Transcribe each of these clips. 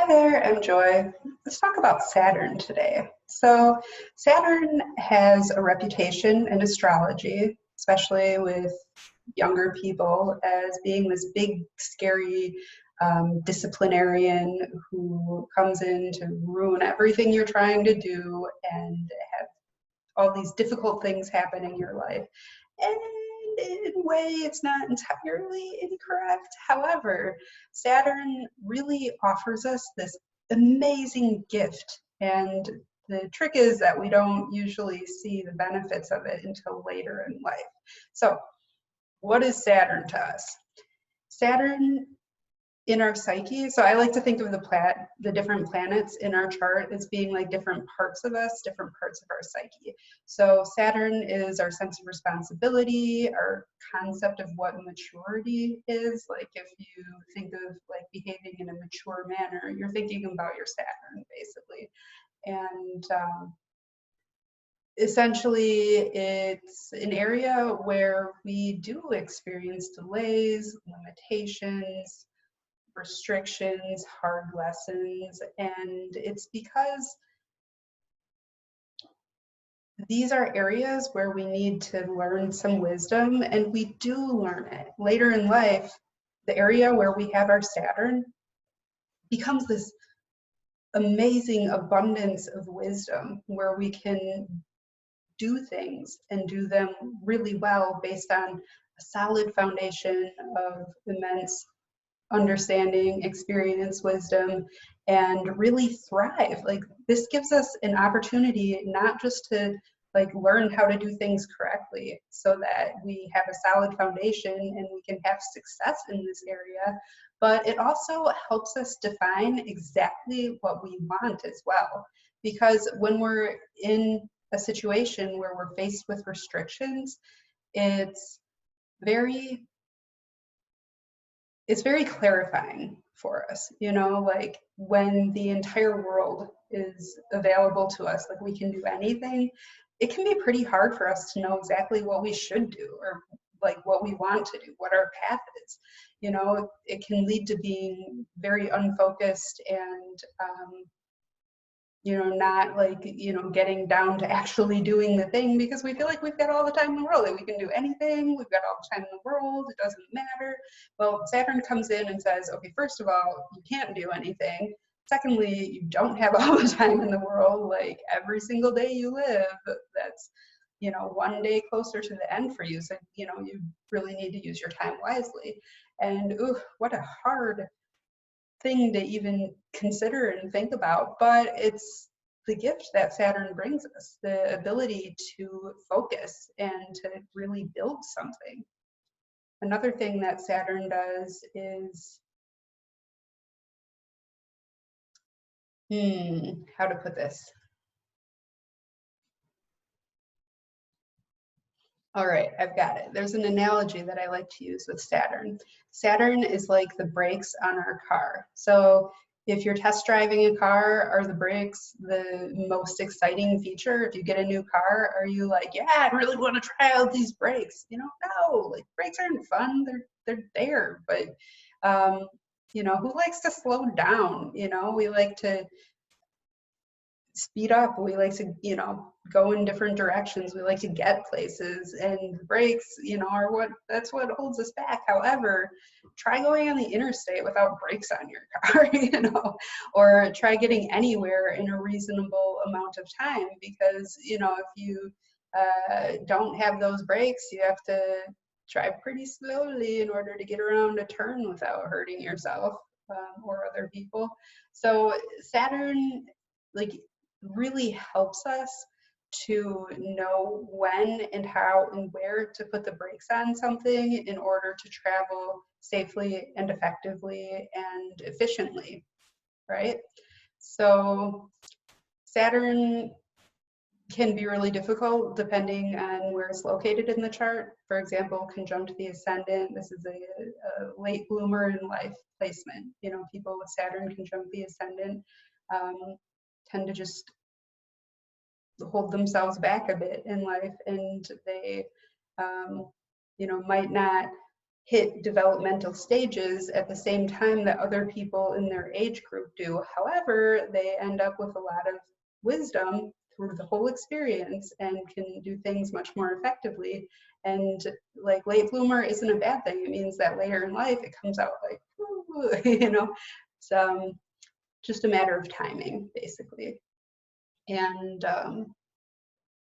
Hi there, I'm Joy. Let's talk about Saturn today. So, Saturn has a reputation in astrology, especially with younger people, as being this big, scary disciplinarian who comes in to ruin everything you're trying to do and have all these difficult things happen in your life. And in a way, it's not entirely incorrect. However, Saturn really offers us this amazing gift. And the trick is that we don't usually see the benefits of it until later in life. So, what is Saturn to us? Saturn in our psyche. So I like to think of the different planets in our chart as being like different parts of us, different parts of our psyche. So Saturn is our sense of responsibility, our concept of what maturity is. Like if you think of like behaving in a mature manner, you're thinking about your Saturn basically. And essentially it's an area where we do experience delays, limitations, restrictions, hard lessons, and it's because these are areas where we need to learn some wisdom, and we do learn it. Later in life, the area where we have our Saturn becomes this amazing abundance of wisdom where we can do things and do them really well based on a solid foundation of immense understanding, experience, wisdom, and really thrive. Like this gives us an opportunity not just to like learn how to do things correctly so that we have a solid foundation and we can have success in this area, but it also helps us define exactly what we want as well. Because when we're in a situation where we're faced with restrictions, it's very it's very clarifying for us, like when the entire world is available to us, like we can do anything, it can be pretty hard for us to know exactly what we should do or like what we want to do, what our path is. It can lead to being very unfocused and not like, getting down to actually doing the thing because we feel like we've got all the time in the world, that we can do anything, we've got all the time in the world, it doesn't matter. Well, Saturn comes in and says, okay, first of all, you can't do anything. Secondly, you don't have all the time in the world. Like every single day you live, that's, one day closer to the end for you. So, you really need to use your time wisely. And ooh, what a hard thing to even consider and think about, but it's the gift that Saturn brings us, the ability to focus and to really build something. Another thing that Saturn does is, how to put this? All right, I've got it. There's an analogy that I like to use with Saturn. Saturn is like the brakes on our car. So if you're test driving a car, are the brakes the most exciting feature? If you get a new car, are you like, yeah, I really want to try out these brakes? No, like brakes aren't fun. They're there, but who likes to slow down? We like to speed up, we like to go in different directions, we like to get places, and brakes are that's what holds us back. However, try going on the interstate without brakes on your car, or try getting anywhere in a reasonable amount of time, because if you don't have those brakes, you have to drive pretty slowly in order to get around a turn without hurting yourself or other people. So Saturn, like, really helps us to know when and how and where to put the brakes on something in order to travel safely and effectively and efficiently, right? So Saturn can be really difficult depending on where it's located in the chart. For example, conjunct the ascendant. This is a late bloomer in life placement. People with Saturn conjunct the ascendant tend to just hold themselves back a bit in life, and they might not hit developmental stages at the same time that other people in their age group do. However, they end up with a lot of wisdom through the whole experience and can do things much more effectively. And like late bloomer isn't a bad thing. It means that later in life it comes out like, you know, it's just a matter of timing, basically. And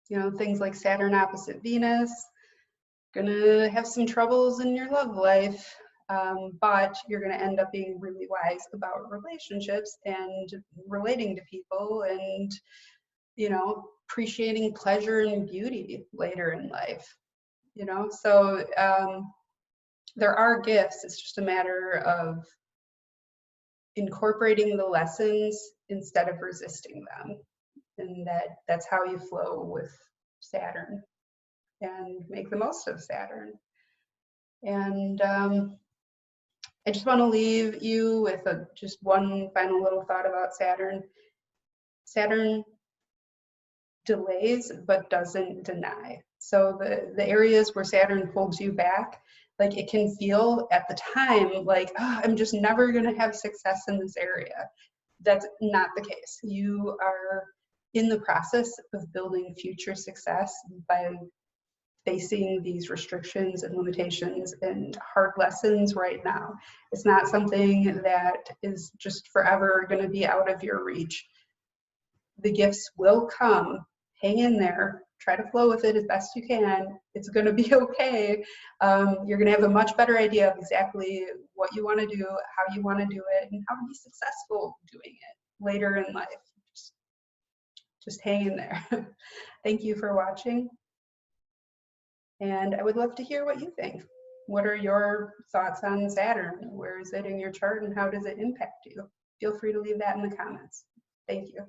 you know, things like Saturn opposite Venus, gonna have some troubles in your love life, but you're gonna end up being really wise about relationships and relating to people and, you know, appreciating pleasure and beauty later in life, you know? So there are gifts, it's just a matter of incorporating the lessons instead of resisting them. And that's how you flow with Saturn and make the most of Saturn. And I just want to leave you with just one final little thought about Saturn. Saturn delays but doesn't deny. So the areas where Saturn pulls you back, like it can feel at the time like, oh, I'm just never going to have success in this area. That's not the case. You are in the process of building future success by facing these restrictions and limitations and hard lessons right now. It's not something that is just forever going to be out of your reach. The gifts will come. Hang in there. Try to flow with it as best you can. It's going to be okay. You're going to have a much better idea of exactly what you want to do, how you want to do it, and how to be successful doing it later in life. Just hang in there. Thank you for watching. And I would love to hear what you think. What are your thoughts on Saturn? Where is it in your chart and how does it impact you? Feel free to leave that in the comments. Thank you.